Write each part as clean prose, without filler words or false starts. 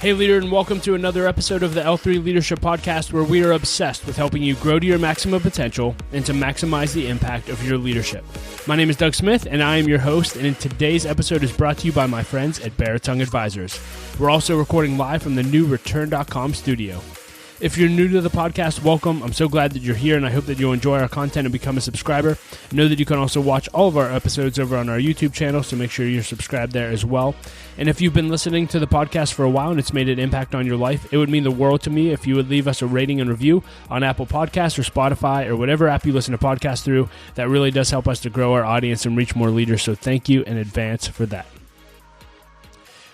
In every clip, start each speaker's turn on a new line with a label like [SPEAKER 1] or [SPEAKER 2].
[SPEAKER 1] Hey leader, and welcome to another episode of the L3 Leadership Podcast, where we are obsessed with helping you grow to your maximum potential and to maximize the impact of your leadership. My name is Doug Smith, and I am your host, and in today's episode is brought to you by my friends at Baritone Advisors. We're also recording live from the new Return.com studio. If you're new to the podcast, welcome. I'm so glad that you're here, and I hope that you'll enjoy our content and become a subscriber. Know that you can also watch all of our episodes over on our YouTube channel, so make sure you're subscribed there as well. And if you've been listening to the podcast for a while and it's made an impact on your life, it would mean the world to me if you would leave us a rating and review on Apple Podcasts or Spotify or whatever app you listen to podcasts through. That really does help us to grow our audience and reach more leaders, so thank you in advance for that.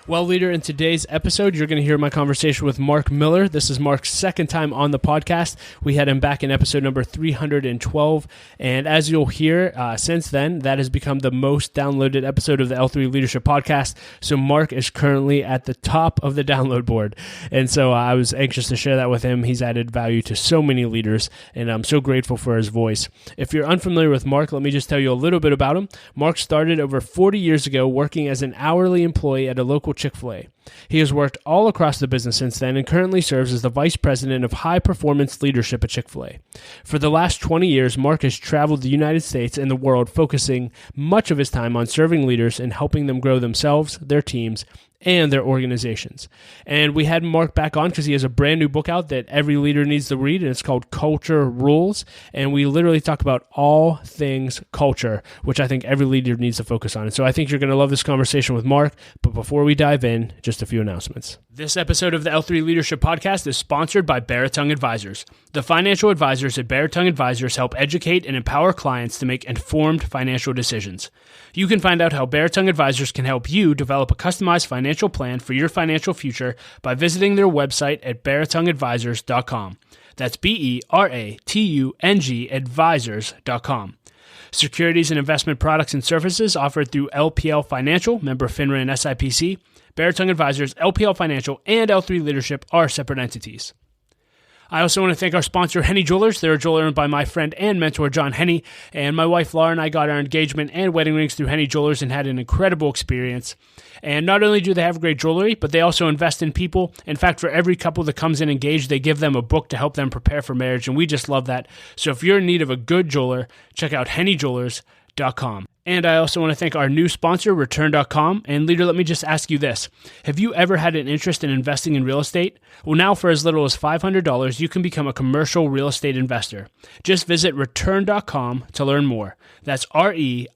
[SPEAKER 1] Well, leader, in today's episode, you're going to hear my conversation with Mark Miller. This is Mark's second time on the podcast. We had him back in episode number 312, and as you'll hear, since then, that has become the most downloaded episode of the L3 Leadership Podcast, so Mark is currently at the top of the download board, and so I was anxious to share that with him. He's added value to so many leaders, and I'm so grateful for his voice. If you're unfamiliar with Mark, let me just tell you a little bit about him. Mark started over 40 years ago working as an hourly employee at a local Chick-fil-A. He has worked all across the business since then and currently serves as the Vice President of High Performance Leadership at Chick-fil-A. For the last 20 years, Mark has traveled the United States and the world, focusing much of his time on serving leaders and helping them grow themselves, their teams, and their organizations. And we had Mark back on because he has a brand new book out that every leader needs to read, and it's called Culture Rules. And we literally talk about all things culture, which I think every leader needs to focus on. And so I think you're going to love this conversation with Mark. But before we dive in, just a few announcements. This episode of the L3 Leadership Podcast is sponsored by Baritone Advisors. The financial advisors at Baritone Advisors help educate and empower clients to make informed financial decisions. You can find out how Baritone Advisors can help you develop a customized financial plan for your financial future by visiting their website at baritoneadvisors.com. That's BERATUNG advisors.com. Securities and investment products and services offered through LPL Financial, member FINRA and SIPC. Baritone Advisors, LPL Financial, and L3 Leadership are separate entities. I also want to thank our sponsor, Henny Jewelers. They're a jeweler owned by my friend and mentor, John Henny. And my wife, Laura, and I got our engagement and wedding rings through Henny Jewelers and had an incredible experience. And not only do they have great jewelry, but they also invest in people. In fact, for every couple that comes in engaged, they give them a book to help them prepare for marriage. And we just love that. So if you're in need of a good jeweler, check out hennyjewelers.com. And I also want to thank our new sponsor, Return.com. And leader, let me just ask you this. Have you ever had an interest in investing in real estate? Well, now for as little as $500, you can become a commercial real estate investor. Just visit Return.com to learn more. That's REITURN.com.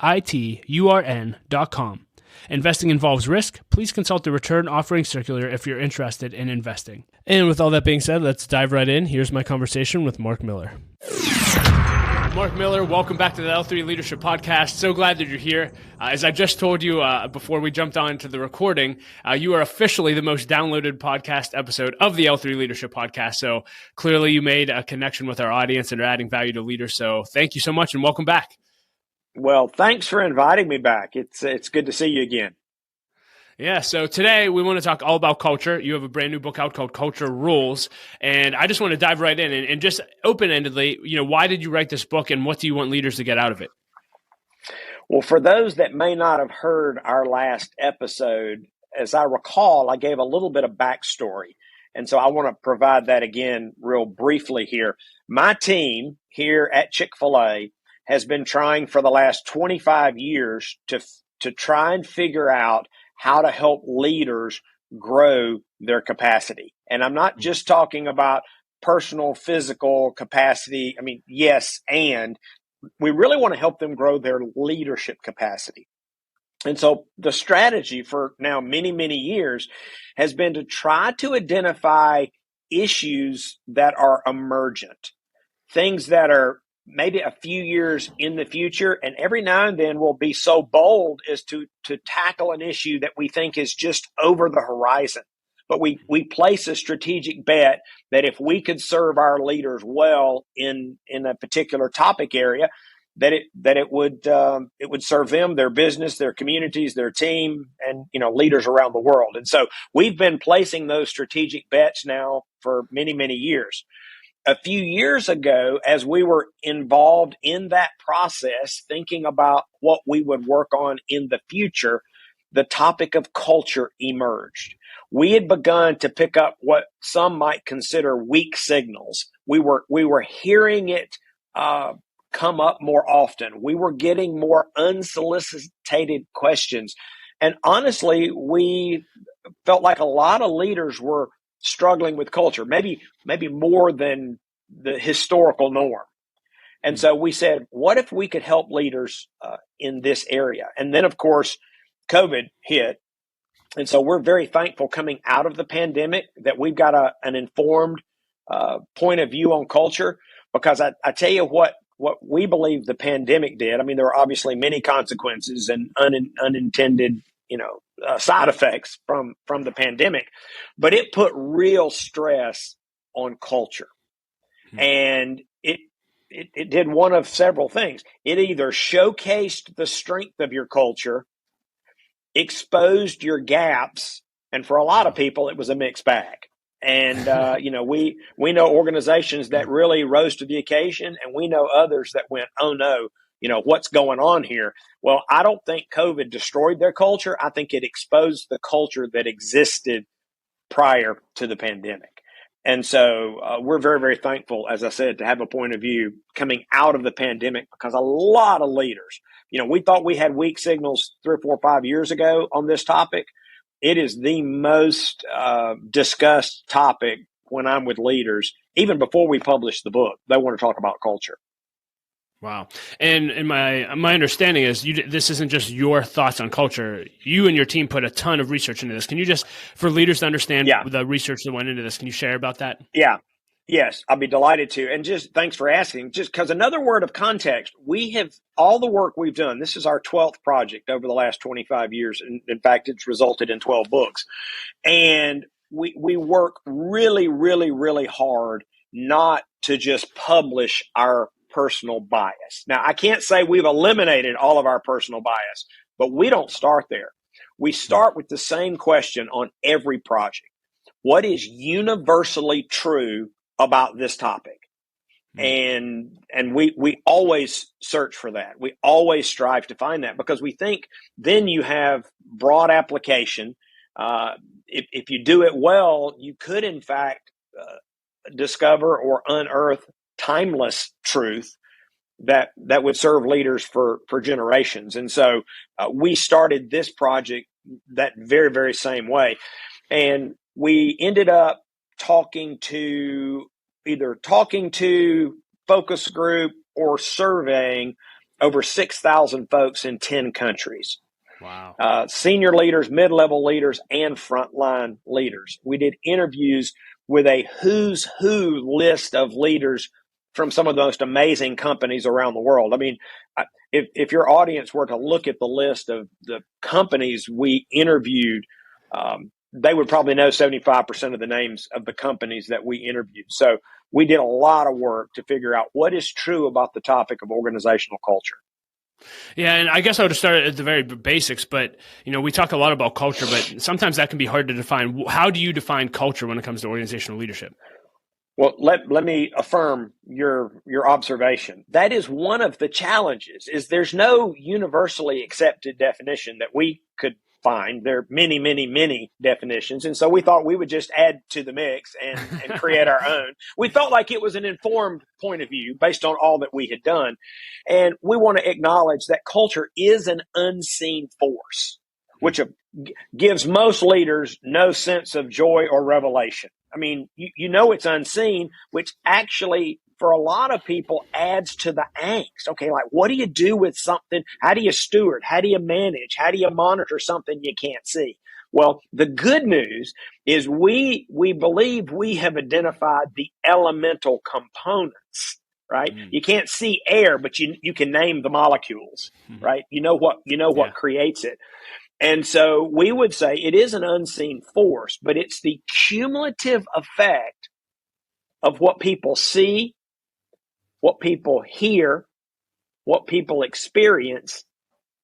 [SPEAKER 1] Investing involves risk. Please consult the Return Offering Circular if you're interested in investing. And with all that being said, let's dive right in. Here's my conversation with Mark Miller. Mark Miller, welcome back to the L3 Leadership Podcast. So glad that you're here. As I just told you before we jumped on to the recording, you are officially the most downloaded podcast episode of the L3 Leadership Podcast. So clearly you made a connection with our audience and are adding value to leaders. So thank you so much and welcome back.
[SPEAKER 2] Well, thanks for inviting me back. It's good to see you again.
[SPEAKER 1] Yeah, so today we want to talk all about culture. You have a brand new book out called Culture Rules, and I just want to dive right in and just open-endedly, why did you write this book and what do you want leaders to get out of it?
[SPEAKER 2] Well, for those that may not have heard our last episode, as I recall, I gave a little bit of backstory, and so I want to provide that again real briefly here. My team here at Chick-fil-A has been trying for the last 25 years to try and figure out how to help leaders grow their capacity. And I'm not just talking about personal, physical capacity. I mean, yes, and we really want to help them grow their leadership capacity. And so the strategy for now many, many years has been to try to identify issues that are emergent, things that are maybe a few years in the future, and every now and then we'll be so bold as to tackle an issue that we think is just over the horizon. But we place a strategic bet that if we could serve our leaders well in a particular topic area, that it would serve them, their business, their communities, their team, and leaders around the world. And so we've been placing those strategic bets now for many, many years. A few years ago, as we were involved in that process, thinking about what we would work on in the future, the topic of culture emerged. We had begun to pick up what some might consider weak signals. We were hearing it come up more often. We were getting more unsolicited questions. And honestly, we felt like a lot of leaders were struggling with culture, maybe more than the historical norm. And so we said, what if we could help leaders in this area? And then, of course, COVID hit. And so we're very thankful coming out of the pandemic that we've got an informed point of view on culture, because I tell you what we believe the pandemic did. I mean, there were obviously many consequences and unintended, side effects from the pandemic, but it put real stress on culture. And it did one of several things. It either showcased the strength of your culture, exposed your gaps, and for a lot of people, it was a mixed bag. And, we know organizations that really rose to the occasion, and we know others that went, oh no, what's going on here? Well, I don't think COVID destroyed their culture. I think it exposed the culture that existed prior to the pandemic. And so we're very, very thankful, as I said, to have a point of view coming out of the pandemic, because a lot of leaders, we thought we had weak signals 3 or 4 or 5 years ago on this topic. It is the most discussed topic when I'm with leaders. Even before we publish the book, they want to talk about culture.
[SPEAKER 1] Wow. And my understanding is this isn't just your thoughts on culture. You and your team put a ton of research into this. Can you just, for leaders to understand the research that went into this, can you share about that?
[SPEAKER 2] Yeah. Yes, I'll be delighted to. And just thanks for asking. Just because another word of context, we have all the work we've done. This is our 12th project over the last 25 years. And in fact, it's resulted in 12 books. And we work really, really, really hard not to just publish our personal bias. Now, I can't say we've eliminated all of our personal bias, but we don't start there. We start with the same question on every project. What is universally true about this topic? And we always search for that. We always strive to find that, because we think then you have broad application. If you do it well, you could in fact discover or unearth timeless truth that would serve leaders for generations. And so we started this project that very, very same way. And we ended up talking to focus group or surveying over 6,000 folks in 10 countries.
[SPEAKER 1] Wow.
[SPEAKER 2] Senior leaders, mid-level leaders, and frontline leaders. We did interviews with a who's who list of leaders from some of the most amazing companies around the world. I mean, if your audience were to look at the list of the companies we interviewed, they would probably know 75% of the names of the companies that we interviewed. So we did a lot of work to figure out what is true about the topic of organizational culture.
[SPEAKER 1] Yeah, and I guess I would start at the very basics, but we talk a lot about culture, but sometimes that can be hard to define. How do you define culture when it comes to organizational leadership?
[SPEAKER 2] Well, let me affirm your observation. That is one of the challenges, is there's no universally accepted definition that we could find. There are many, many, many definitions. And so we thought we would just add to the mix and create our own. We felt like it was an informed point of view based on all that we had done. And we want to acknowledge that culture is an unseen force, which gives most leaders no sense of joy or revelation. I mean, it's unseen, which actually for a lot of people adds to the angst. Okay, like what do you do with something? How do you steward? How do you manage? How do you monitor something you can't see? Well, the good news is we believe we have identified the elemental components, right? Mm. You can't see air, but you can name the molecules, right? You know what creates it. And so we would say it is an unseen force, but it's the cumulative effect of what people see, what people hear, what people experience,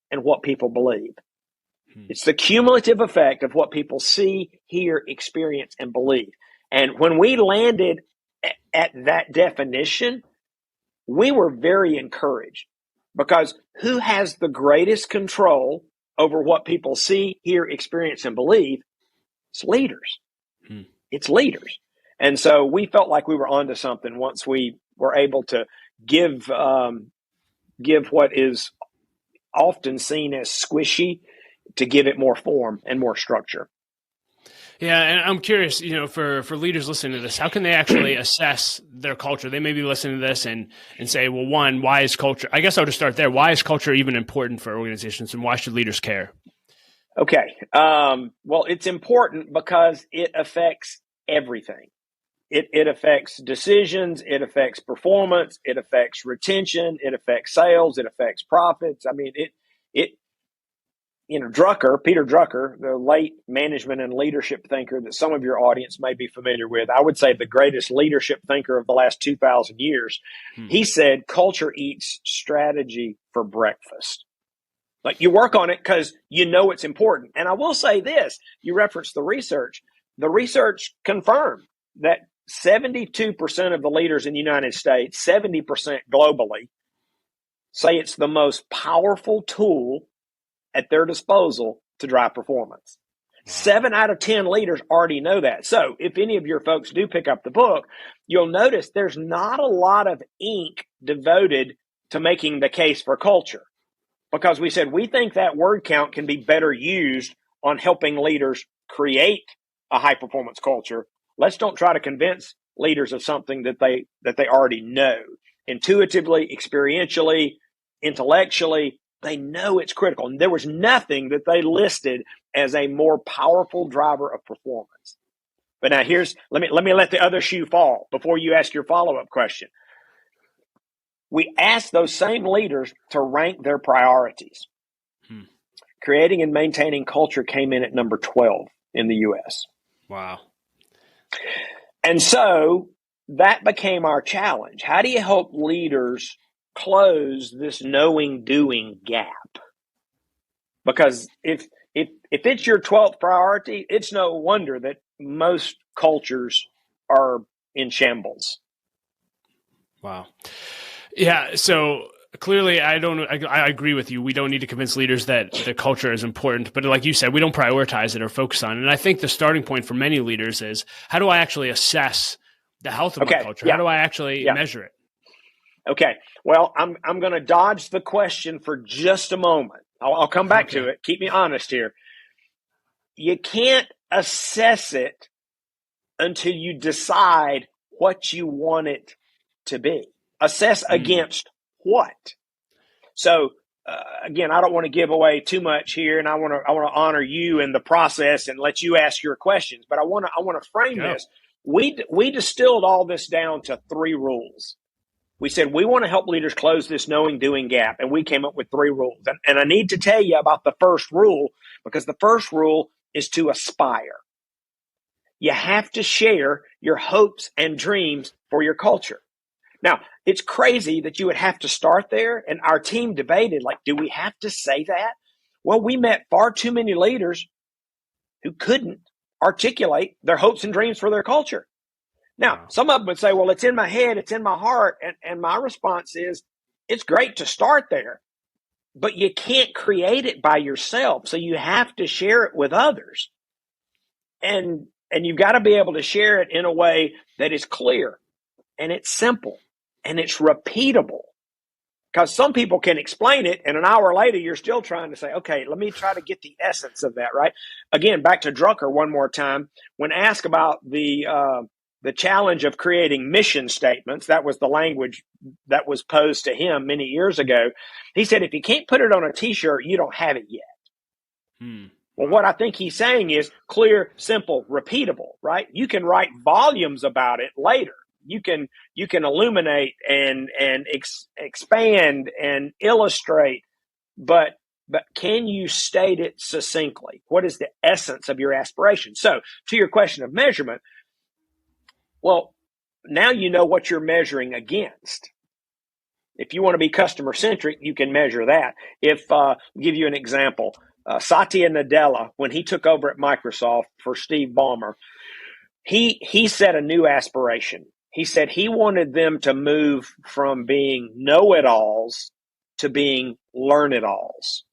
[SPEAKER 2] and what people believe. It's the cumulative effect of what people see, hear, experience, and believe. And when we landed at that definition, we were very encouraged, because who has the greatest control over what people see, hear, experience, and believe, it's leaders.
[SPEAKER 1] Hmm.
[SPEAKER 2] It's leaders. And so we felt like we were onto something once we were able to give what is often seen as squishy, to give it more form and more structure.
[SPEAKER 1] Yeah, and I'm curious, for leaders listening to this, how can they actually assess their culture? They may be listening to this and say, well, one, why is culture? I guess I'll just start there. Why is culture even important for organizations, and why should leaders care?
[SPEAKER 2] Okay. Well, it's important because it affects everything. It affects decisions. It affects performance. It affects retention. It affects sales. It affects profits. I mean, Peter Drucker, the late management and leadership thinker that some of your audience may be familiar with, I would say the greatest leadership thinker of the last 2,000 years, he said, culture eats strategy for breakfast. Like, you work on it because you know it's important. And I will say this, you referenced the research. The research confirmed that 72% of the leaders in the United States, 70% globally, say it's the most powerful tool at their disposal to drive performance. Wow. 7 out of 10 leaders already know that. So if any of your folks do pick up the book, you'll notice there's not a lot of ink devoted to making the case for culture, because we said we think that word count can be better used on helping leaders create a high performance culture. Let's don't try to convince leaders of something that they already know. Intuitively, experientially, intellectually, they know it's critical. And there was nothing that they listed as a more powerful driver of performance. But now let me let the other shoe fall before you ask your follow-up question. We asked those same leaders to rank their priorities. Creating and maintaining culture came in at number 12 in the U.S.
[SPEAKER 1] Wow.
[SPEAKER 2] And so that became our challenge. How do you help leaders close this knowing-doing gap? Because if it's your 12th priority, it's no wonder that most cultures are in shambles.
[SPEAKER 1] Wow. Yeah. So clearly, I agree with you. We don't need to convince leaders that the culture is important, but like you said, we don't prioritize it or focus on it. And I think the starting point for many leaders is, how do I actually assess the health of my culture?
[SPEAKER 2] Yeah.
[SPEAKER 1] How do I actually measure it?
[SPEAKER 2] Okay. Well, I'm going to dodge the question for just a moment. I'll come back to it. Keep me honest here. You can't assess it until you decide what you want it to be. Assess against what? So again, I don't want to give away too much here, and I want to honor you in the process and let you ask your questions. But I want to frame this. We distilled all this down to 3 rules. We said we want to help leaders close this knowing-doing gap, and we came up with 3 rules. And I need to tell you about the first rule, because the first rule is to aspire. You have to share your hopes and dreams for your culture. Now, it's crazy that you would have to start there, and our team debated, like, do we have to say that? Well, we met far too many leaders who couldn't articulate their hopes and dreams for their culture. Now, some of them would say, well, it's in my head, it's in my heart. And my response is, it's great to start there, but you can't create it by yourself. So you have to share it with others. And you've got to be able to share it in a way that is clear, and it's simple, and it's repeatable. Because some people can explain it, and an hour later, you're still trying to say, okay, let me try to get the essence of that, right? Again, back to Drucker one more time. When asked about the challenge of creating mission statements, that was the language that was posed to him many years ago. He said, if you can't put it on a T-shirt, you don't have it yet. Well, what I think he's saying is clear, simple, repeatable, right? You can write volumes about it later. You can illuminate and expand and illustrate, but can you state it succinctly? What is the essence of your aspiration? So, to your question of measurement, well, now you know what you're measuring against. If you want to be customer centric, you can measure that. I'll give you an example. Satya Nadella, when he took over at Microsoft for Steve Ballmer, he set a new aspiration. He said he wanted them to move from being know-it-alls to being learn-it-alls.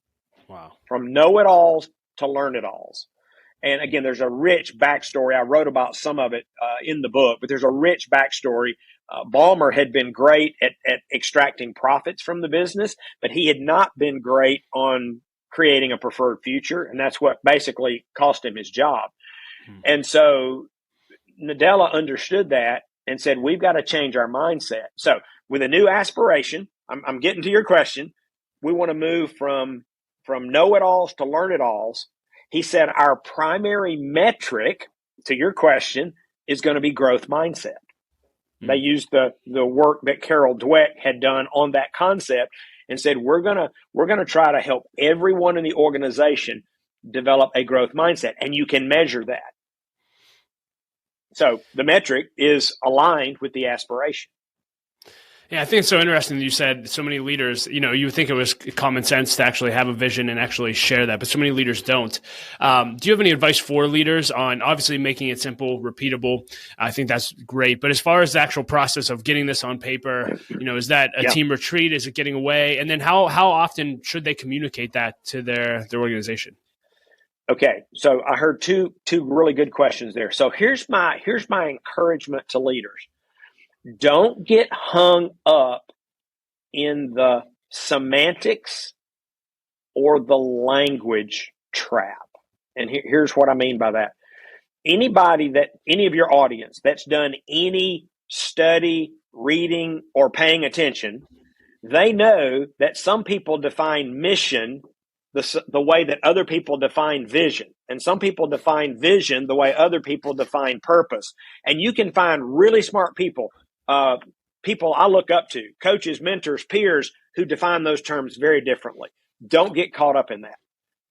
[SPEAKER 1] Wow.
[SPEAKER 2] from know-it-alls to learn-it-alls. And again, there's a rich backstory. I wrote about some of it in the book, but there's a rich backstory. Ballmer had been great at extracting profits from the business, but he had not been great on creating a preferred future. And that's what basically cost him his job. And so Nadella understood that and said, we've got to change our mindset. So with a new aspiration, I'm getting to your question. We want to move from know-it-alls to learn-it-alls. He said our primary metric, to your question, is going to be growth mindset. They used the work that Carol Dweck had done on that concept and said, we're gonna try to help everyone in the organization develop a growth mindset, and you can measure that. So the metric is aligned with the aspiration.
[SPEAKER 1] Yeah, I think it's so interesting that you said so many leaders, you would think it was common sense to actually have a vision and actually share that, but so many leaders don't. Do you have any advice for leaders on obviously making it simple, repeatable? I think that's great. But as far as the actual process of getting this on paper, is that a team retreat? Is it getting away? And then how often should they communicate that to their organization?
[SPEAKER 2] Okay, so I heard two really good questions there. So here's my encouragement to leaders. Don't get hung up in the semantics or the language trap. And here's what I mean by that. Any of your audience that's done any study, reading, or paying attention, they know that some people define mission the way that other people define vision. And some people define vision the way other people define purpose. And you can find really smart people, people I look up to, coaches, mentors, peers, who define those terms very differently. Don't get caught up in that.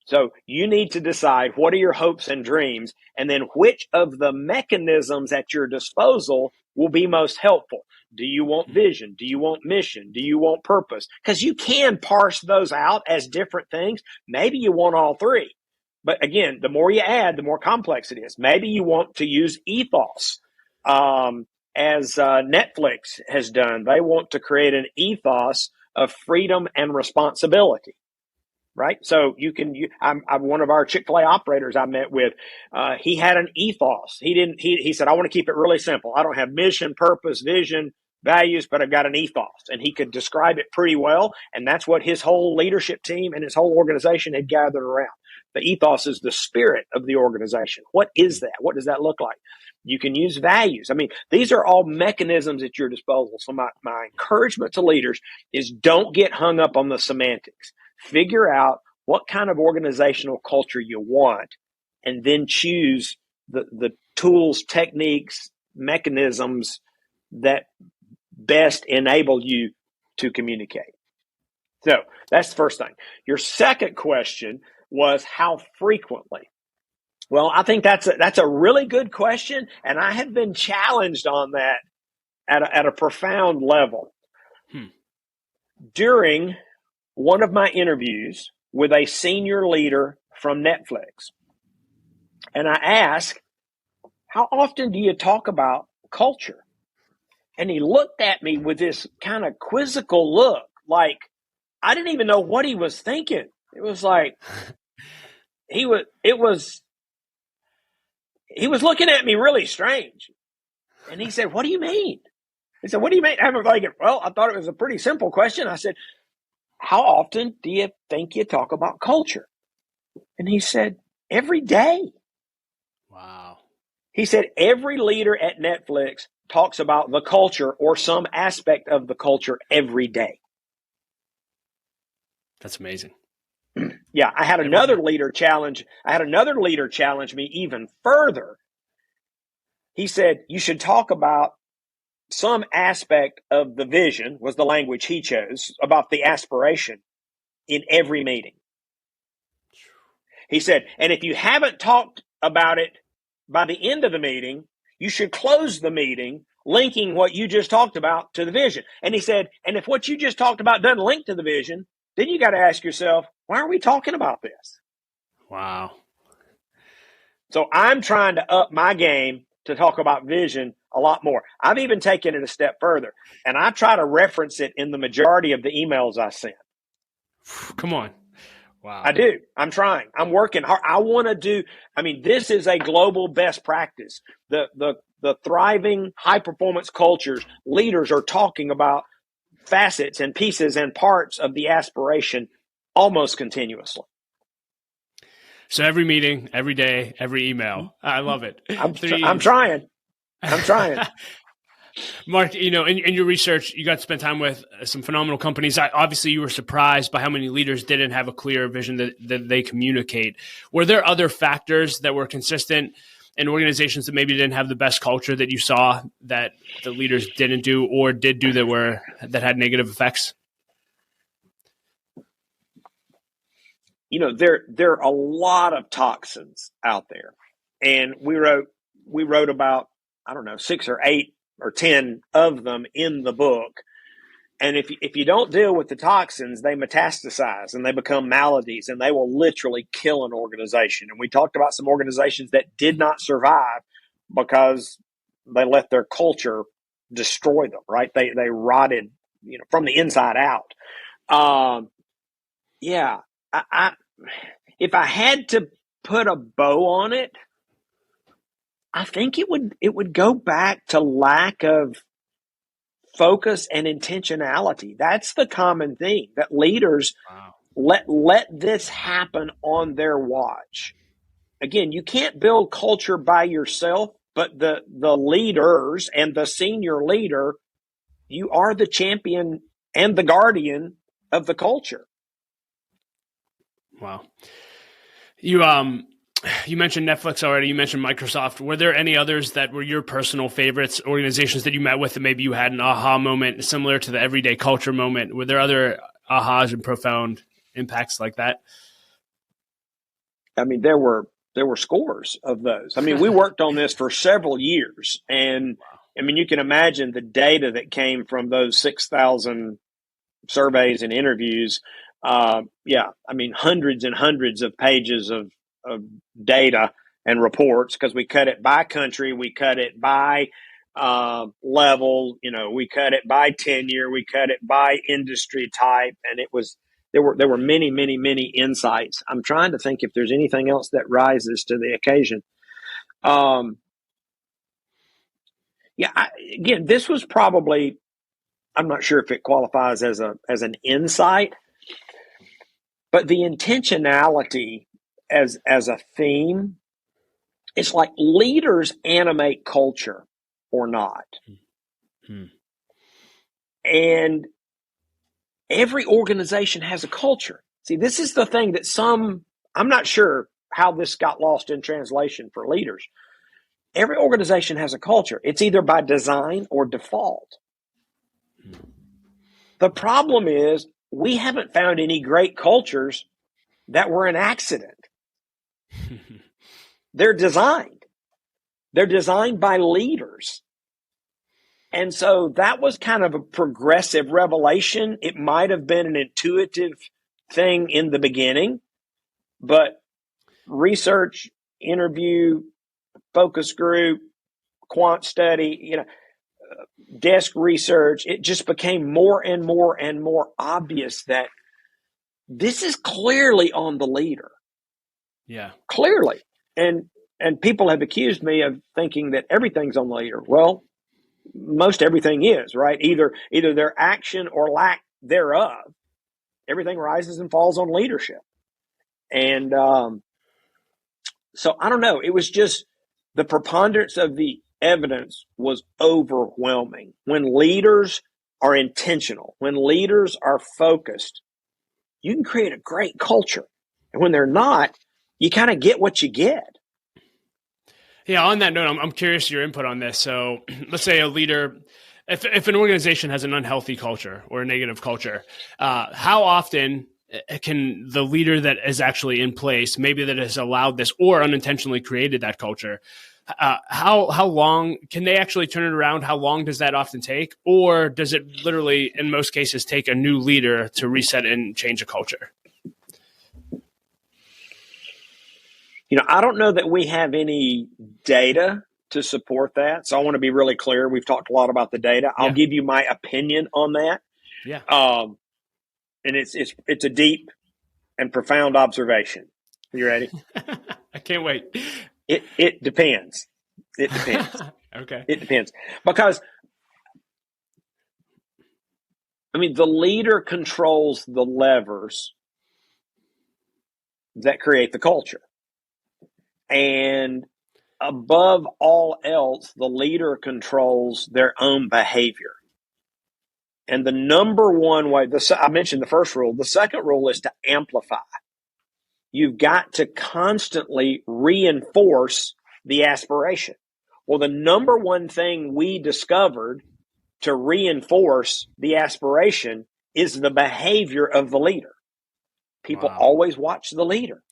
[SPEAKER 2] So you need to decide what are your hopes and dreams, and then which of the mechanisms at your disposal will be most helpful. Do you want vision? Do you want mission? Do you want purpose? Because you can parse those out as different things. Maybe you want all three. But again, the more you add, the more complex it is. Maybe you want to use ethos. As Netflix has done, they want to create an ethos of freedom and responsibility. Right. So I'm one of our Chick-fil-A operators I met with. He had an ethos. He said, I want to keep it really simple. I don't have mission, purpose, vision, values, but I've got an ethos. And he could describe it pretty well. And that's what his whole leadership team and his whole organization had gathered around. The ethos is the spirit of the organization. What is that? What does that look like? You can use values. I mean, these are all mechanisms at your disposal. So my encouragement to leaders is don't get hung up on the semantics. Figure out what kind of organizational culture you want, and then choose the tools, techniques, mechanisms that best enable you to communicate. So that's the first thing. Your second question was how frequently. Well, I think that's a really good question, and I have been challenged on that at a profound level. During one of my interviews with a senior leader from Netflix, and I asked, how often do you talk about culture? And he looked at me with this kind of quizzical look, like I didn't even know what he was thinking. It was like he was looking at me really strange. And he said, what do you mean? He said, what do you mean? I'm thinking, well, I thought it was a pretty simple question. I said, how often do you think you talk about culture? And he said, every day.
[SPEAKER 1] Wow.
[SPEAKER 2] He said, every leader at Netflix talks about the culture or some aspect of the culture every day.
[SPEAKER 1] That's amazing.
[SPEAKER 2] Yeah, I had another leader challenge me even further. He said, you should talk about some aspect of the vision, was the language he chose, about the aspiration in every meeting. He said, and if you haven't talked about it by the end of the meeting, you should close the meeting linking what you just talked about to the vision. And he said, and if what you just talked about doesn't link to the vision, then you got to ask yourself, why are we talking about this?
[SPEAKER 1] Wow.
[SPEAKER 2] So I'm trying to up my game to talk about vision a lot more. I've even taken it a step further, and I try to reference it in the majority of the emails I send.
[SPEAKER 1] Come on. Wow.
[SPEAKER 2] I do. I'm trying. I'm working hard. I want to do. I mean, this is a global best practice. The thriving high performance cultures, leaders are talking about facets and pieces and parts of the aspiration almost continuously.
[SPEAKER 1] So every meeting, every day, every email. I love it.
[SPEAKER 2] I'm trying. I'm trying.
[SPEAKER 1] Mark, in your research, you got to spend time with some phenomenal companies. Obviously, you were surprised by how many leaders didn't have a clear vision that they communicate. Were there other factors that were consistent in organizations that maybe didn't have the best culture that you saw that the leaders didn't do or did do that had negative effects?
[SPEAKER 2] There are a lot of toxins out there, and we wrote about, I don't know, 6 or 8 or 10 of them in the book. And if you don't deal with the toxins, they metastasize and they become maladies, and they will literally kill an organization. And we talked about some organizations that did not survive because they let their culture destroy them, right? They rotted, from the inside out. Yeah. If I had to put a bow on it, I think it would go back to lack of focus and intentionality. That's the common thing, that leaders let this happen on their watch. Again, you can't build culture by yourself, but the leaders and the senior leader, you are the champion and the guardian of the culture.
[SPEAKER 1] Wow. You mentioned Netflix already. You mentioned Microsoft. Were there any others that were your personal favorites, organizations that you met with, and maybe you had an aha moment similar to the everyday culture moment? Were there other ahas and profound impacts like that?
[SPEAKER 2] I mean, there were scores of those. I mean, we worked on this for several years, and I mean, you can imagine the data that came from those 6,000 surveys and interviews. I mean, hundreds and hundreds of pages of data and reports, because we cut it by country, we cut it by level, we cut it by tenure, we cut it by industry type, and there were many, many, many insights. I'm trying to think if there's anything else that rises to the occasion. Again, this was probably, I'm not sure if it qualifies as an insight, but the intentionality as a theme, it's like leaders animate culture or not. And every organization has a culture. See, this is the thing that I'm not sure how this got lost in translation for leaders. Every organization has a culture. It's either by design or default. The problem is we haven't found any great cultures that were an accident. They're designed. They're designed by leaders. And so that was kind of a progressive revelation. It might have been an intuitive thing in the beginning, but research, interview, focus group, quant study, desk research, it just became more and more and more obvious that this is clearly on the leader.
[SPEAKER 1] Yeah.
[SPEAKER 2] Clearly. And people have accused me of thinking that everything's on the leader. Well, most everything is, right? Either their action or lack thereof. Everything rises and falls on leadership. And so I don't know. It was just the preponderance of the evidence was overwhelming. When leaders are intentional, when leaders are focused, you can create a great culture. And when they're not, you kind of get what you get.
[SPEAKER 1] Yeah, on that note, I'm curious your input on this. So let's say a leader, if an organization has an unhealthy culture or a negative culture, how often can the leader that is actually in place, maybe that has allowed this or unintentionally created that culture, how long can they actually turn it around? How long does that often take? Or does it literally, in most cases, take a new leader to reset and change a culture?
[SPEAKER 2] I don't know that we have any data to support that. So I want to be really clear. We've talked a lot about the data. I'll give you my opinion on that.
[SPEAKER 1] Yeah.
[SPEAKER 2] And it's a deep and profound observation. You ready?
[SPEAKER 1] I can't wait.
[SPEAKER 2] It depends. It depends.
[SPEAKER 1] Okay.
[SPEAKER 2] It depends. Because, I mean, the leader controls the levers that create the culture. And above all else, the leader controls their own behavior. And the number one way, I mentioned the first rule, the second rule is to amplify. You've got to constantly reinforce the aspiration. Well, the number one thing we discovered to reinforce the aspiration is the behavior of the leader. People always watch the leader.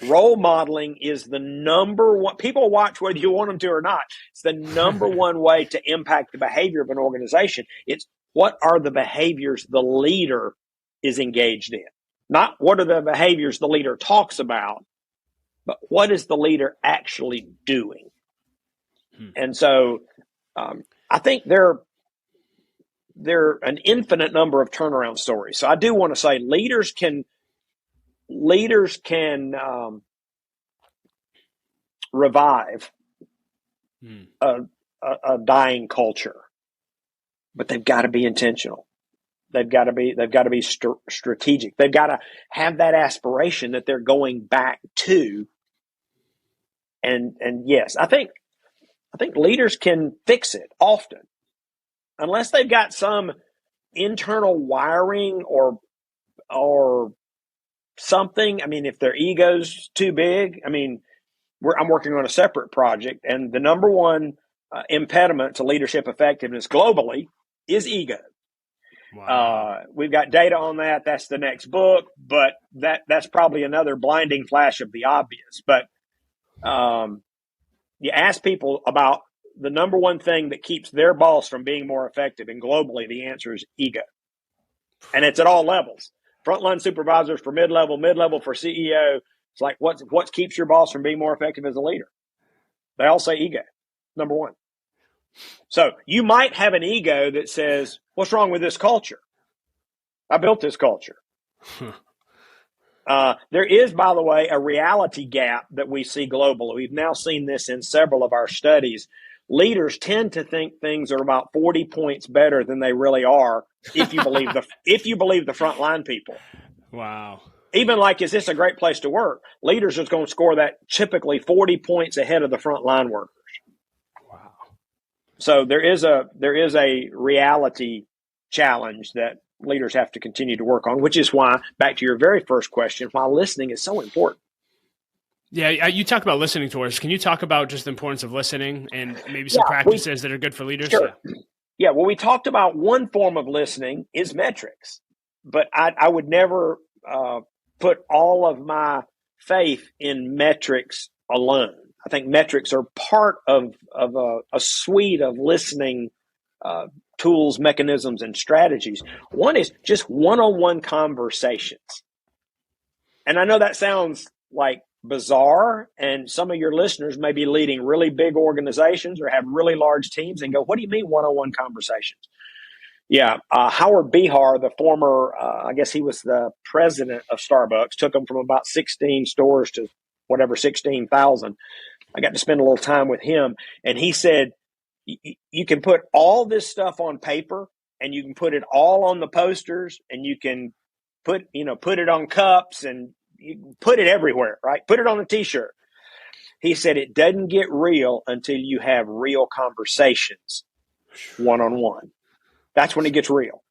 [SPEAKER 2] Role modeling is the number one. People watch whether you want them to or not. It's the number one way to impact the behavior of an organization. It's what are the behaviors the leader is engaged in? Not what are the behaviors the leader talks about, but what is the leader actually doing? And so I think there are an infinite number of turnaround stories. So I do want to say leaders can revive a dying culture, but they've got to be intentional. They've got to be strategic. They've got to have that aspiration that they're going back to. And yes, I think leaders can fix it often, unless they've got some internal wiring or something. I mean, if their ego's too big, I mean, I'm working on a separate project, and the number one impediment to leadership effectiveness globally is ego. Wow. We've got data on that. That's the next book, but that's probably another blinding flash of the obvious. But you ask people about the number one thing that keeps their boss from being more effective, and globally the answer is ego. And it's at all levels. Frontline supervisors for mid-level for CEO. It's like, what keeps your boss from being more effective as a leader? They all say ego, number one. So you might have an ego that says, what's wrong with this culture? I built this culture. There is, by the way, a reality gap that we see globally. We've now seen this in several of our studies. Leaders tend to think things are about 40 points better than they really are if you believe the frontline people. Wow. Even like, is this a great place to work? Leaders are going to score that typically 40 points ahead of the frontline workers. Wow. So there is a reality challenge that leaders have to continue to work on, which is why, back to your very first question, why listening is so important.
[SPEAKER 1] Yeah, you talk about listening tours. Can you talk about just the importance of listening and maybe some practices that are good for leaders?
[SPEAKER 2] Sure. Yeah, well, we talked about one form of listening is metrics, but I would never put all of my faith in metrics alone. I think metrics are part of a suite of listening tools, mechanisms, and strategies. One is just one-on-one conversations. And I know that sounds like bizarre, and some of your listeners may be leading really big organizations or have really large teams and go, what do you mean one-on-one conversations? Yeah, Howard Behar, the former, I guess he was the president of Starbucks, took them from about 16 stores to whatever, 16,000. I got to spend a little time with him, and he said, you can put all this stuff on paper, and you can put it all on the posters, and you can put it on cups, and you can put it everywhere, right? Put it on a T-shirt. He said it doesn't get real until you have real conversations one-on-one. That's when it gets real.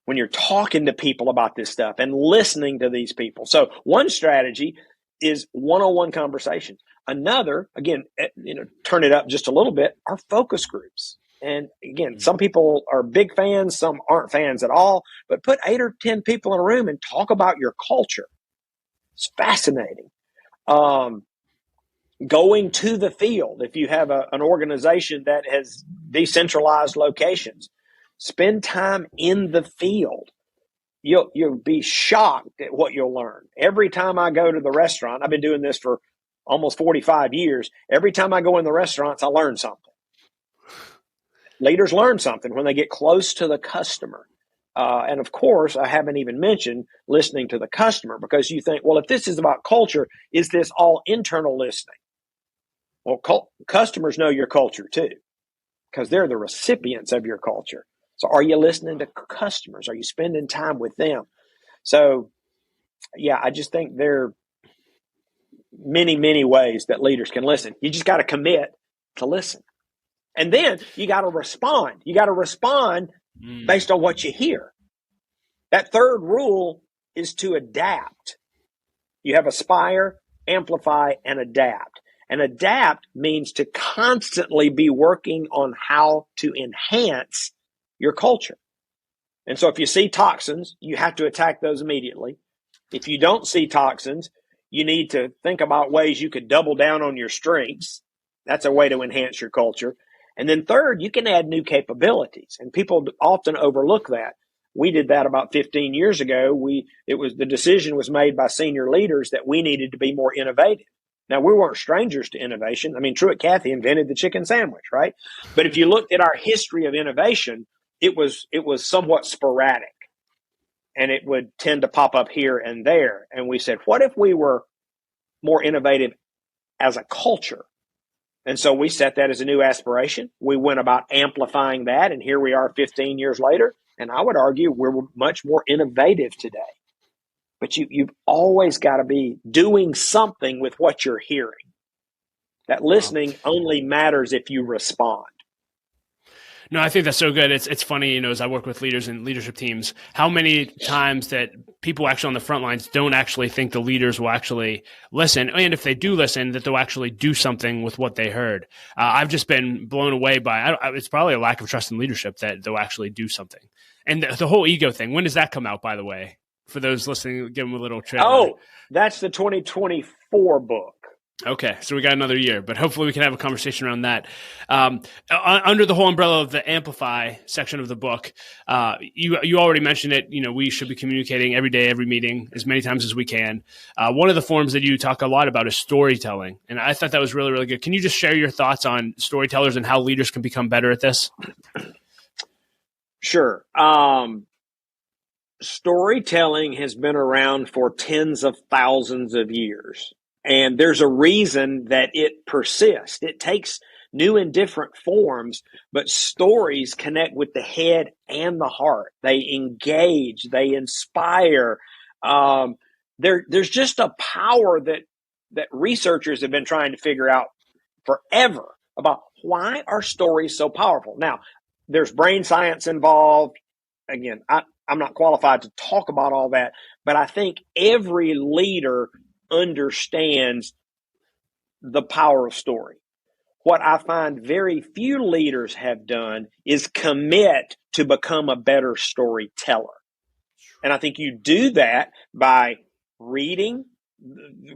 [SPEAKER 2] When you're talking to people about this stuff and listening to these people. So one strategy is one-on-one conversations. Another, again, turn it up just a little bit, are focus groups. And again, some people are big fans, some aren't fans at all, but put 8 or 10 people in a room and talk about your culture. It's fascinating. Going to the field, if you have an organization that has decentralized locations, spend time in the field. You'll be shocked at what you'll learn. Every time I go to the restaurant, I've been doing this for almost 45 years. Every time I go in the restaurants, I learn something. Leaders learn something when they get close to the customer. And of course, I haven't even mentioned listening to the customer, because you think, well, if this is about culture, is this all internal listening? Well, customers know your culture too, because they're the recipients of your culture. So are you listening to customers? Are you spending time with them? So, yeah, I just think there are many, many ways that leaders can listen. You just got to commit to listen. And then you got to respond. You got to respond based on what you hear. That third rule is to adapt. You have aspire, amplify, and adapt. And adapt means to constantly be working on how to enhance your culture. And so if you see toxins, you have to attack those immediately. If you don't see toxins, you need to think about ways you could double down on your strengths. That's a way to enhance your culture. And then third, you can add new capabilities. And people often overlook that. We did that about 15 years ago. The decision was made by senior leaders that we needed to be more innovative. Now, we weren't strangers to innovation. I mean, Truett Cathy invented the chicken sandwich, right? But if you looked at our history of innovation, it was somewhat sporadic, and it would tend to pop up here and there. And we said, what if we were more innovative as a culture? And so we set that as a new aspiration. We went about amplifying that, and here we are 15 years later. And I would argue we're much more innovative today. But you've always got to be doing something with what you're hearing. That listening only matters if you respond.
[SPEAKER 1] No, I think that's so good. It's funny, as I work with leaders and leadership teams, how many times that people actually on the front lines don't actually think the leaders will actually listen. And if they do listen, that they'll actually do something with what they heard. I've just been blown away by, it's probably a lack of trust in leadership that they'll actually do something. And the whole ego thing, when does that come out, by the way? For those listening, give them a little trailer.
[SPEAKER 2] Oh, that's the 2024 book.
[SPEAKER 1] Okay, so we got another year, but hopefully we can have a conversation around that. Under the whole umbrella of the Amplify section of the book, you already mentioned it. We should be communicating every day, every meeting, as many times as we can. One of the forms that you talk a lot about is storytelling, and I thought that was really, really good. Can you just share your thoughts on storytellers and how leaders can become better at this?
[SPEAKER 2] Sure. Storytelling has been around for tens of thousands of years. And there's a reason that it persists. It takes new and different forms, but stories connect with the head and the heart. They engage, they inspire. There's just a power that researchers have been trying to figure out forever about why are stories so powerful. Now, there's brain science involved. Again, I'm not qualified to talk about all that, but I think every leader understands the power of story. What I find very few leaders have done is commit to become a better storyteller. And I think you do that by reading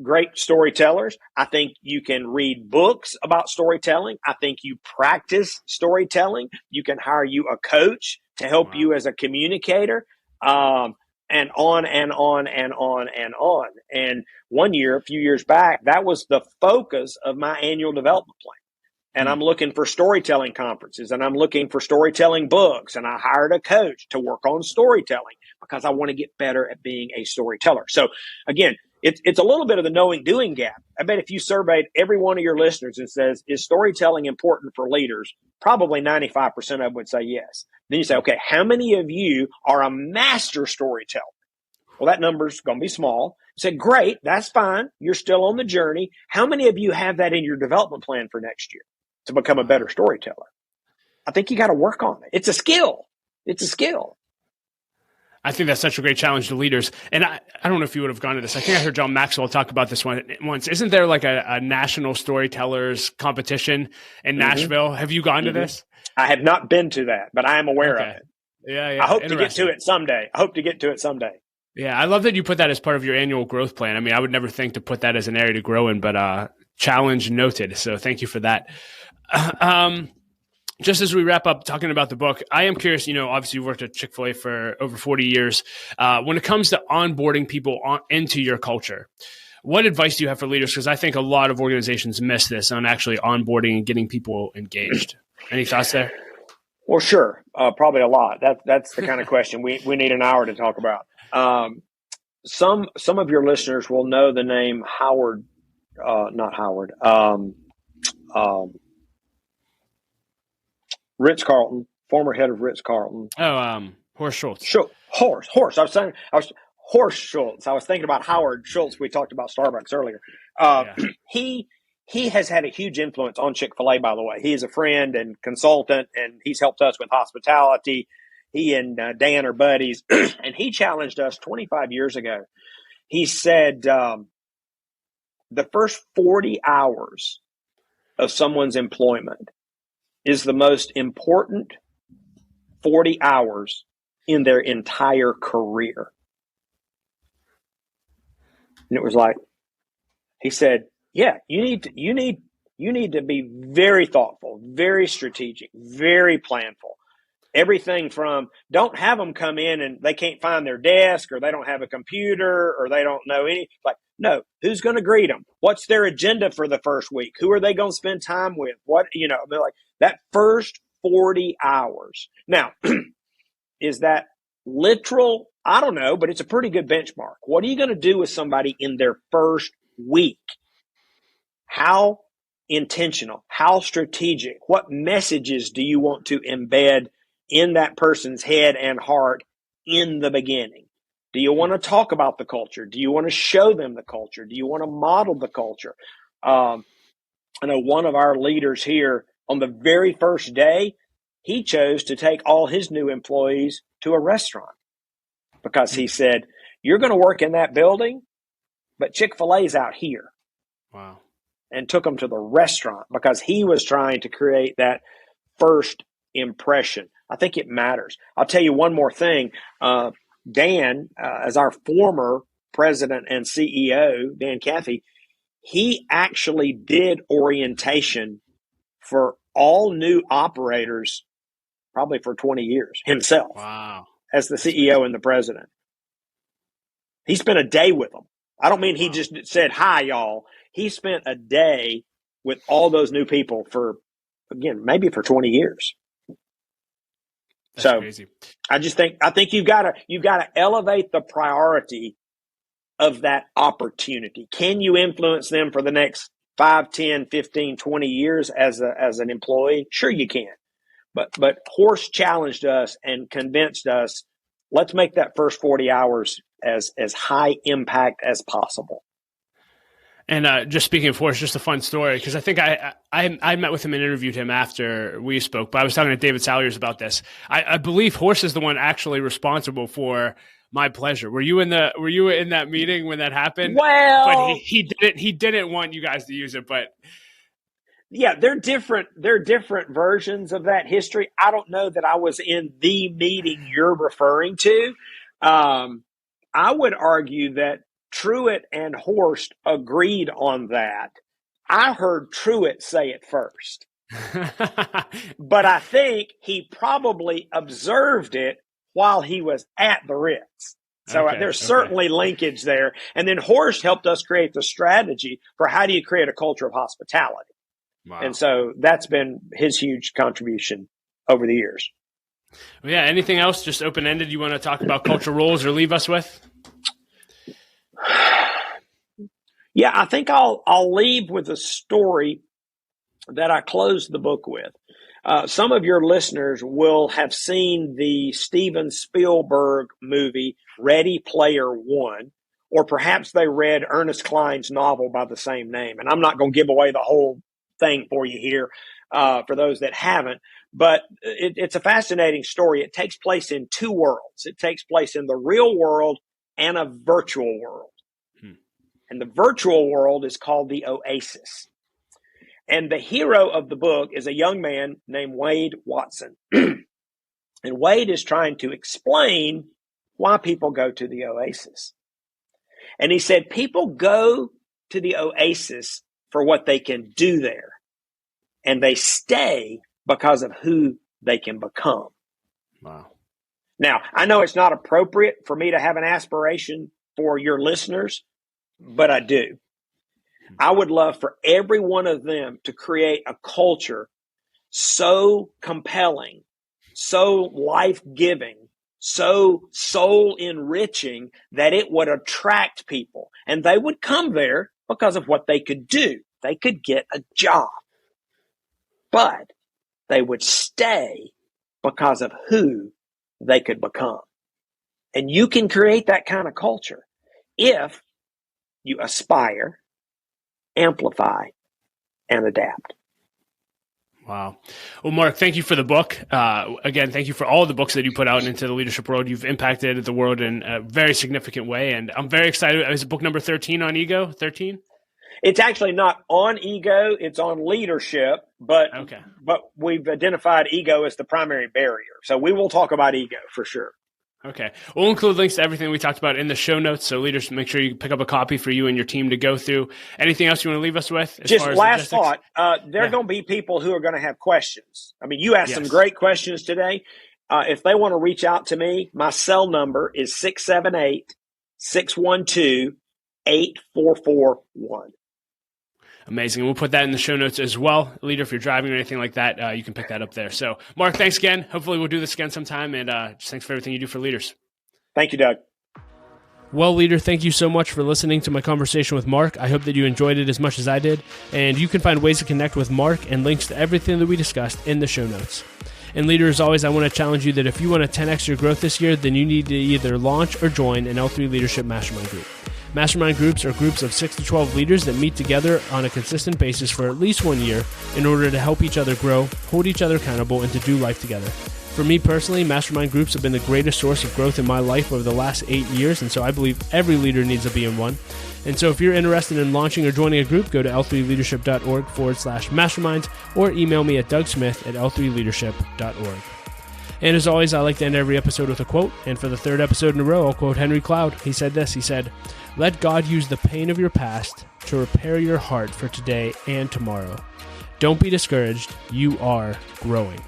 [SPEAKER 2] great storytellers. I think you can read books about storytelling. I think you practice storytelling. You can hire you a coach to help you as a communicator. And on and on and on and on. And one year, a few years back, that was the focus of my annual development plan. And I'm looking for storytelling conferences, and I'm looking for storytelling books. And I hired a coach to work on storytelling because I want to get better at being a storyteller. So again, it's a little bit of the knowing doing gap. I bet if you surveyed every one of your listeners and says, is storytelling important for leaders? Probably 95% of them would say yes. Then you say, okay, how many of you are a master storyteller? Well, that number's going to be small. You say, great, that's fine. You're still on the journey. How many of you have that in your development plan for next year to become a better storyteller? I think you got to work on it. It's a skill. It's a skill.
[SPEAKER 1] I think that's such a great challenge to leaders. And I don't know if you would have gone to this. I think I heard John Maxwell talk about this once. Isn't there like a national storytellers competition in Nashville? Have you gone to this?
[SPEAKER 2] I have not been to that, but I am aware of it.
[SPEAKER 1] Yeah.
[SPEAKER 2] I hope to get to it someday.
[SPEAKER 1] Yeah, I love that you put that as part of your annual growth plan. I mean, I would never think to put that as an area to grow in, but challenge noted. So thank you for that. Just as we wrap up talking about the book, I am curious, obviously you've worked at Chick-fil-A for over 40 years. When it comes to onboarding people into your culture, what advice do you have for leaders? Because I think a lot of organizations miss this on actually onboarding and getting people engaged. Any thoughts there?
[SPEAKER 2] Well, sure. Probably a lot. That's the kind of question we need an hour to talk about. Some of your listeners will know the name Howard, not Howard, um, Ritz Carlton, former head of Ritz Carlton.
[SPEAKER 1] Horst Schultz.
[SPEAKER 2] Horst. Horst Schultz. I was thinking about Howard Schultz. We talked about Starbucks earlier.
[SPEAKER 1] Yeah.
[SPEAKER 2] He has had a huge influence on Chick-fil-A, by the way. He is a friend and consultant, and he's helped us with hospitality. He and Dan are buddies, and he challenged us 25 years ago. He said the first 40 hours of someone's employment is the most important 40 hours in their entire career. And it was like, he said, yeah, you need to be very thoughtful, very strategic, very planful. Everything from don't have them come in and they can't find their desk or they don't have a computer or they don't know any. Like, no, who's going to greet them? What's their agenda for the first week? Who are they going to spend time with? What, like that first 40 hours. Now, is that literal? I don't know, but it's a pretty good benchmark. What are you going to do with somebody in their first week? How intentional, how strategic, what messages do you want to embed in that person's head and heart in the beginning? Do you want to talk about the culture? Do you want to show them the culture? Do you want to model the culture? I know one of our leaders here on the very first day, he chose to take all his new employees to a restaurant because he said, you're going to work in that building, but Chick-fil-A's out here.
[SPEAKER 1] Wow.
[SPEAKER 2] And took them to the restaurant because he was trying to create that first impression. I think it matters. I'll tell you one more thing. Dan, as our former president and CEO, Dan Cathy, he actually did orientation for all new operators probably for 20 years himself.
[SPEAKER 1] Wow.
[SPEAKER 2] As the CEO and the president. He spent a day with them. I don't mean he just said, hi, y'all. He spent a day with all those new people for, again, maybe for 20 years.
[SPEAKER 1] That's crazy.
[SPEAKER 2] I think you've got to elevate the priority of that opportunity. Can you influence them for the next 5, 10, 15, 20 years as an employee? Sure you can. But Horst challenged us and convinced us, let's make that first 40 hours as high impact as possible.
[SPEAKER 1] And just speaking of Horst, just a fun story, because I think I met with him and interviewed him after we spoke, but I was talking to David Salyers about this. I believe Horst is the one actually responsible for My Pleasure. Were you in that meeting when that happened?
[SPEAKER 2] Well,
[SPEAKER 1] but he didn't want you guys to use it, but
[SPEAKER 2] yeah, they're different versions of that history. I don't know that I was in the meeting you're referring to. I would argue that Truett and Horst agreed on that. I heard Truett say it first. But I think he probably observed it while he was at the Ritz. So there's certainly linkage there. And then Horst helped us create the strategy for how do you create a culture of hospitality. Wow. And so that's been his huge contribution over the years.
[SPEAKER 1] Well, yeah. Anything else, just open-ended, you want to talk about culture roles or leave us with?
[SPEAKER 2] Yeah, I think I'll leave with a story that I closed the book with. Some of your listeners will have seen the Steven Spielberg movie Ready Player One, or perhaps they read Ernest Cline's novel by the same name. And I'm not going to give away the whole thing for you here for those that haven't, but it's a fascinating story. It takes place in two worlds. It takes place in the real world and a virtual world. And the virtual world is called the Oasis. And the hero of the book is a young man named Wade Watson. And Wade is trying to explain why people go to the Oasis. And he said, people go to the Oasis for what they can do there. And they stay because of who they can become.
[SPEAKER 1] Wow.
[SPEAKER 2] Now, I know it's not appropriate for me to have an aspiration for your listeners, but I do. I would love for every one of them to create a culture so compelling so life-giving, so soul-enriching that it would attract people. And they would come there because of what they could do. They could get a job. But they would stay because of who they could become. And you can create that kind of culture if you aspire, amplify, and adapt.
[SPEAKER 1] Wow. Well, Mark, thank you for the book. Again, thank you for all the books that you put out into the leadership world. You've impacted the world in a very significant way. And I'm very excited. Is it book number 13 on ego? 13?
[SPEAKER 2] It's actually not on ego. It's on leadership. But we've identified ego as the primary barrier. So we will talk about ego for sure.
[SPEAKER 1] Okay. We'll include links to everything we talked about in the show notes. So leaders, make sure you pick up a copy for you and your team to go through. Anything else you want to leave us with?
[SPEAKER 2] Just last thought. There are going to be people who are going to have questions. I mean, you asked some great questions today. If they want to reach out to me, my cell number is 678-612-8441.
[SPEAKER 1] Amazing. We'll put that in the show notes as well. Leader, if you're driving or anything like that, you can pick that up there. So, Mark, thanks again. Hopefully we'll do this again sometime. And just thanks for everything you do for leaders.
[SPEAKER 2] Thank you, Doug.
[SPEAKER 1] Well, leader, thank you so much for listening to my conversation with Mark. I hope that you enjoyed it as much as I did. And you can find ways to connect with Mark and links to everything that we discussed in the show notes. And leader, as always, I want to challenge you that if you want to 10x your growth this year, then you need to either launch or join an L3 Leadership Mastermind Group. Mastermind groups are groups of 6 to 12 leaders that meet together on a consistent basis for at least 1 year in order to help each other grow, hold each other accountable, and to do life together. For me personally, mastermind groups have been the greatest source of growth in my life over the last 8 years, and so I believe every leader needs to be in one. And so if you're interested in launching or joining a group, go to l3leadership.org/masterminds or email me at dougsmith@l3leadership.org. And as always, I like to end every episode with a quote. And for the third episode in a row, I'll quote Henry Cloud. He said this. He said, "Let God use the pain of your past to repair your heart for today and tomorrow. Don't be discouraged. You are growing."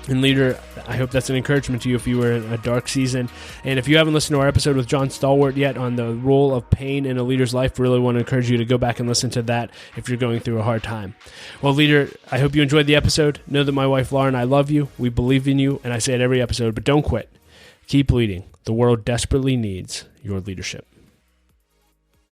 [SPEAKER 1] And leader, I hope that's an encouragement to you if you were in a dark season. And if you haven't listened to our episode with John Stallworth yet on the role of pain in a leader's life, really want to encourage you to go back and listen to that if you're going through a hard time. Well, leader, I hope you enjoyed the episode. Know that my wife, Laura, and I love you. We believe in you. And I say it every episode, but don't quit. Keep leading. The world desperately needs your leadership.